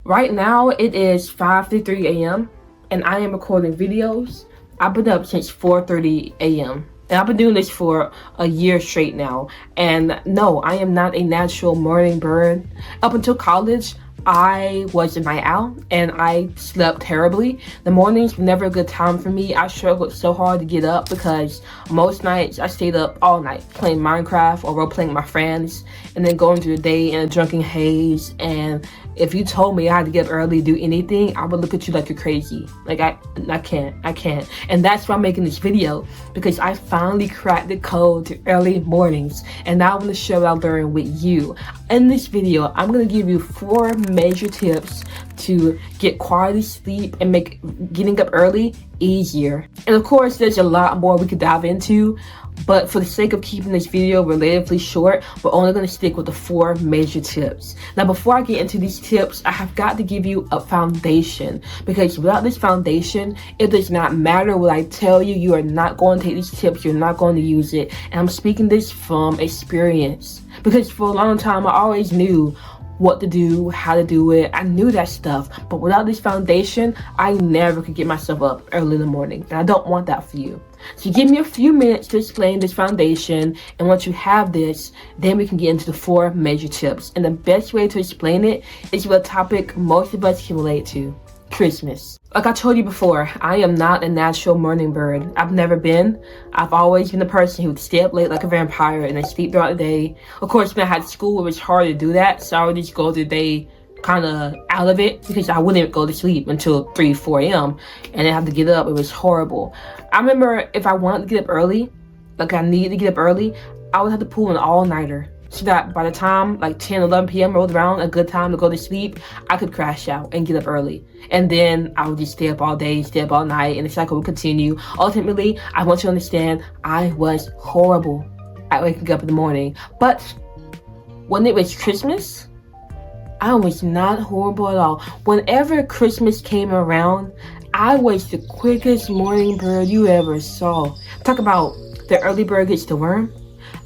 Right now it is 5:53 a.m. and I am recording videos. I've been up since 4:30 a.m. and I've been doing this for a year straight now. And no, I am not a natural morning bird. Up until college, I was a night owl and I slept terribly. The mornings were never a good time for me. I struggled so hard to get up because most nights I stayed up all night playing Minecraft or role playing with my friends and then going through the day in a drunken haze. And if you told me I had to get up early to do anything, I would look at you like you're crazy. Like I can't. And that's why I'm making this video, because I finally cracked the code to early mornings and now I want to share what I learned with you. In this video, I'm going to give you 4 major tips to get quality sleep and make getting up early easier. And of course, there's a lot more we could dive into, but for the sake of keeping this video relatively short, we're only going to stick with the 4 major tips. Now, before I get into these tips, I have got to give you a foundation, because without this foundation, it does not matter what I tell you. You are not going to take these tips. You're not going to use it. And I'm speaking this from experience, because for a long time, I always knew what to do, how to do it. I knew that stuff, but without this foundation, I never could get myself up early in the morning, and I don't want that for you. So give me a few minutes to explain this foundation, and once you have this, then we can get into the 4 major tips. And the best way to explain it is with a topic most of us can relate to: Christmas. Like I told you before, I am not a natural morning bird. I've never been. I've always been the person who would stay up late like a vampire and then sleep throughout the day. Of course, when I had school, it was hard to do that, so I would just go through the day kind of out of it, because I wouldn't go to sleep until 3-4 a.m. and then have to get up. It was horrible. I remember if I wanted to get up early, like I needed to get up early, I would have to pull an all-nighter, so that by the time like 10-11 p.m. rolled around, a good time to go to sleep, I could crash out and get up early. And then I would just stay up all day, stay up all night, and the cycle would continue. Ultimately, I want you to understand, I was horrible at waking up in the morning. But when it was Christmas, I was not horrible at all. Whenever Christmas came around, I was the quickest morning bird you ever saw. Talk about the early bird gets the worm.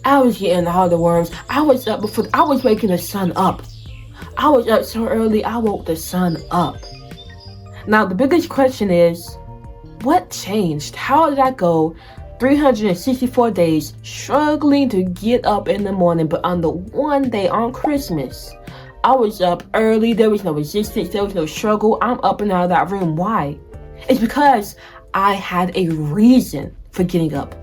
I was getting all the worms. I was up before, I was waking the sun up. I was up so early, I woke the sun up. Now, the biggest question is, what changed? How did I go 364 days struggling to get up in the morning, but on the one day on Christmas, I was up early, there was no resistance, there was no struggle, I'm up and out of that room. Why? It's because I had a reason for getting up.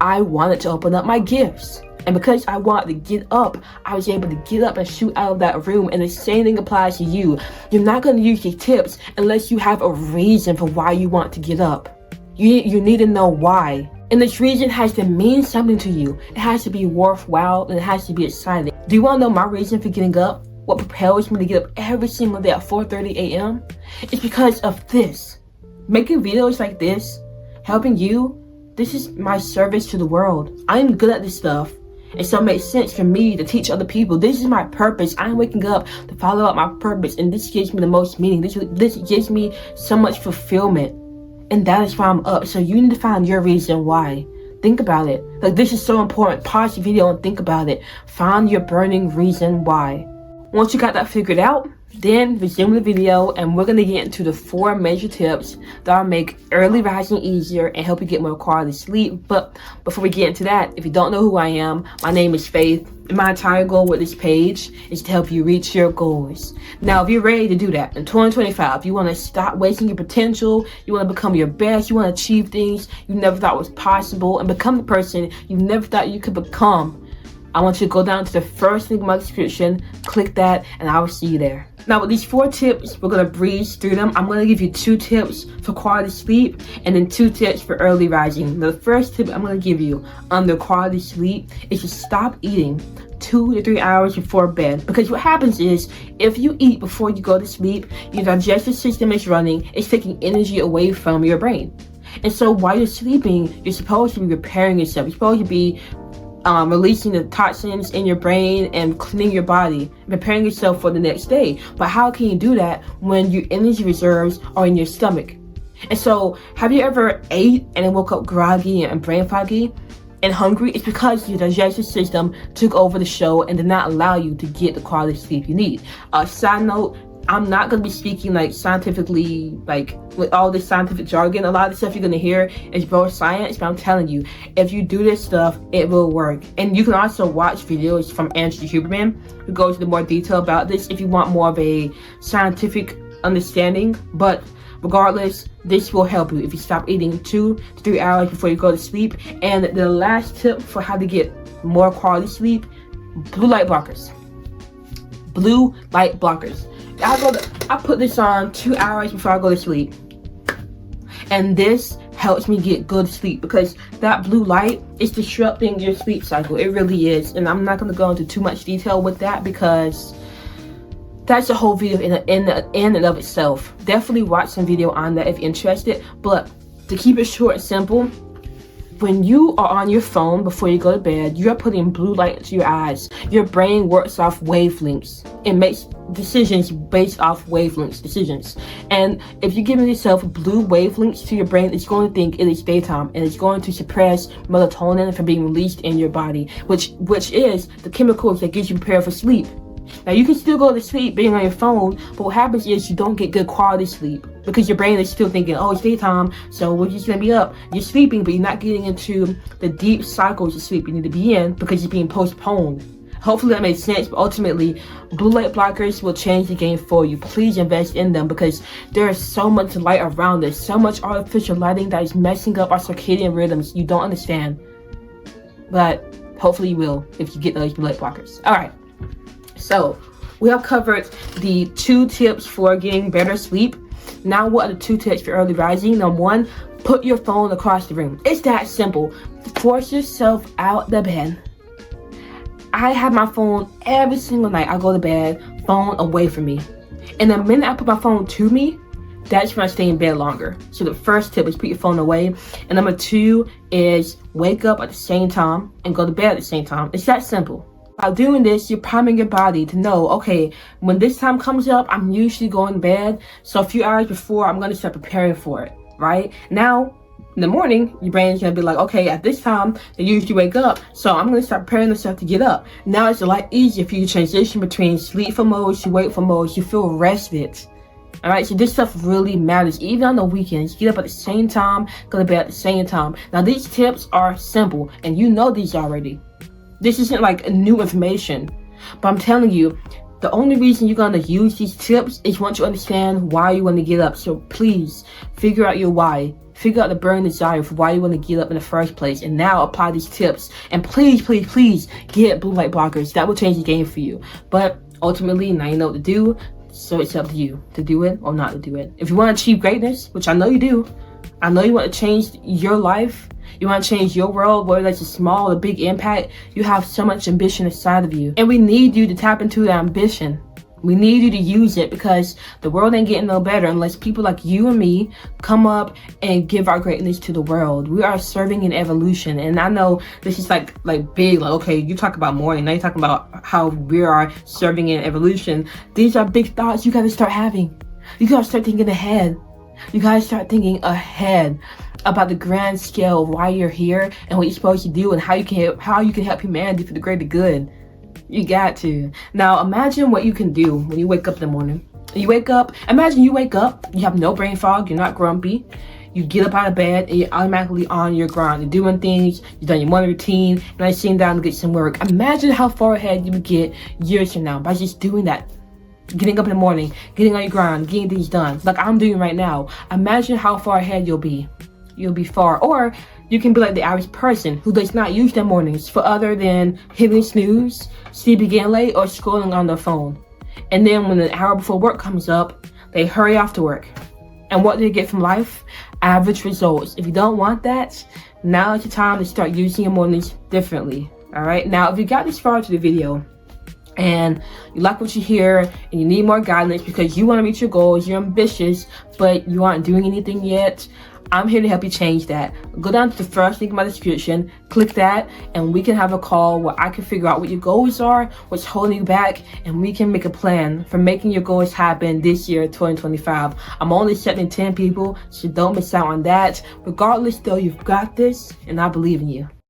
I wanted to open up my gifts. And because I wanted to get up, I was able to get up and shoot out of that room. And the same thing applies to you. You're not going to use these tips unless you have a reason for why you want to get up. You need to know why. And this reason has to mean something to you. It has to be worthwhile and it has to be exciting. Do you want to know my reason for getting up? What propels me to get up every single day at 4:30 a.m.? It's because of this. Making videos like this, helping you, this is my service to the world. I'm good at this stuff, and so it makes sense for me to teach other people. This is my purpose. I'm waking up to follow out my purpose, and this gives me the most meaning. This gives me so much fulfillment, and that is why I'm up. So you need to find your reason why. Think about it. Like, this is so important. Pause the video and think about it. Find your burning reason why. Once you got that figured out, then resume the video, and we're going to get into the 4 major tips that'll make early rising easier and help you get more quality sleep. But before we get into that, if you don't know who I am, my name is Faith, and my entire goal with this page is to help you reach your goals. Now, if you're ready to do that in 2025, you want to stop wasting your potential, you want to become your best, you want to achieve things you never thought was possible, and become the person you never thought you could become, I want you to go down to the first link in my description, click that, and I will see you there. Now, with these 4 tips, we're going to breeze through them. I'm going to give you 2 tips for quality sleep and then 2 tips for early rising. Now, the first tip I'm going to give you under quality sleep is to stop eating 2 to 3 hours before bed. Because what happens is, if you eat before you go to sleep, your digestive system is running, it's taking energy away from your brain. And so while you're sleeping, you're supposed to be repairing yourself. You're supposed to be releasing the toxins in your brain and cleaning your body, preparing yourself for the next day. But how can you do that when your energy reserves are in your stomach? And so, have you ever ate and then woke up groggy and brain foggy and hungry? It's because your digestive system took over the show and did not allow you to get the quality sleep you need. Side note, I'm not going to be speaking like scientifically, like with all this scientific jargon. A lot of the stuff you're going to hear is bro science, but I'm telling you, if you do this stuff, it will work. And you can also watch videos from Andrew Huberman, who goes into more detail about this if you want more of a scientific understanding. But regardless, this will help you if you stop eating 2 to 3 hours before you go to sleep. And the last tip for how to get more quality sleep, blue light blockers. Blue light blockers. I put this on 2 hours before I go to sleep, and this helps me get good sleep because that blue light is disrupting your sleep cycle. It really is, and I'm not going to go into too much detail with that because that's a whole video in and of itself. Definitely watch some video on that if you're interested. But to keep it short and simple, when you are on your phone before you go to bed, you're putting blue light into your eyes. Your brain works off wavelengths. It makes decisions based off wavelengths, decisions. And if you're giving yourself blue wavelengths to your brain, it's going to think it is daytime, and it's going to suppress melatonin from being released in your body, which is the chemicals that get you prepared for sleep. Now, you can still go to sleep being on your phone, but what happens is you don't get good quality sleep because your brain is still thinking, oh, it's daytime, so we're just gonna be up. You're sleeping, but you're not getting into the deep cycles of sleep you need to be in because it's being postponed. Hopefully that makes sense, but ultimately, blue light blockers will change the game for you. Please invest in them because there is so much light around us, so much artificial lighting that is messing up our circadian rhythms. You don't understand, but hopefully you will if you get those blue light blockers. All right. So we have covered the 2 tips for getting better sleep. Now, what are the 2 tips for early rising? Number 1, put your phone across the room. It's that simple. Force yourself out the bed. I have my phone every single night. I go to bed, phone away from me. And the minute I put my phone to me, that's when I stay in bed longer. So the first tip is put your phone away. And number 2 is wake up at the same time and go to bed at the same time. It's that simple. By doing this, you're priming your body to know, okay, when this time comes up, I'm usually going to bed. So a few hours before, I'm going to start preparing for it, right? Now, in the morning, your brain's going to be like, okay, at this time, they usually wake up. So I'm going to start preparing myself to get up. Now it's a lot easier for you to transition between sleepful modes to wakeful modes. You feel rested. All right, so this stuff really matters. Even on the weekends, get up at the same time, go to bed at the same time. Now, these tips are simple, and you know these already. This isn't like new information, but I'm telling you, the only reason you're going to use these tips is once you understand why you want to get up. So please figure out your why. Figure out the burning desire for why you want to get up in the first place, and now apply these tips. And please, please, please get blue light blockers. That will change the game for you. But ultimately, now you know what to do. So it's up to you to do it or not to do it. If you want to achieve greatness, which I know you do, I know you want to change your life, you want to change your world, whether that's a small or big impact, you have so much ambition inside of you. And we need you to tap into that ambition. We need you to use it because the world ain't getting no better unless people like you and me come up and give our greatness to the world. We are serving an evolution. And I know this is like big, like, okay, you talk about morning, now you're talking about how we are serving an evolution. These are big thoughts you got to start having. You got to start thinking ahead. You got to start thinking ahead about the grand scale of why you're here and what you're supposed to do and how you can help humanity for the greater good. You got to. Now imagine what you can do when you wake up in the morning. Imagine you wake up, you have no brain fog, you're not grumpy. You get up out of bed and you're automatically on your grind. You're doing things, you've done your morning routine, and you're sitting down to get some work. Imagine how far ahead you would get years from now by just doing that. Getting up in the morning, getting on your grind, getting things done, like I'm doing right now. Imagine how far ahead you'll be. You'll be far. Or you can be like the average person who does not use their mornings for other than hitting snooze, sleeping again late, or scrolling on their phone. And then when an hour before work comes up, they hurry off to work. And what do they get from life? Average results. If you don't want that, now is the time to start using your mornings differently. All right. Now, if you got this far into the video and you like what you hear and you need more guidance because you want to reach your goals, you're ambitious, but you aren't doing anything yet, I'm here to help you change that. Go down to the first link in my description, click that, and we can have a call where I can figure out what your goals are, what's holding you back, and we can make a plan for making your goals happen this year, 2025. I'm only accepting 10 people, so don't miss out on that. Regardless though, you've got this, and I believe in you.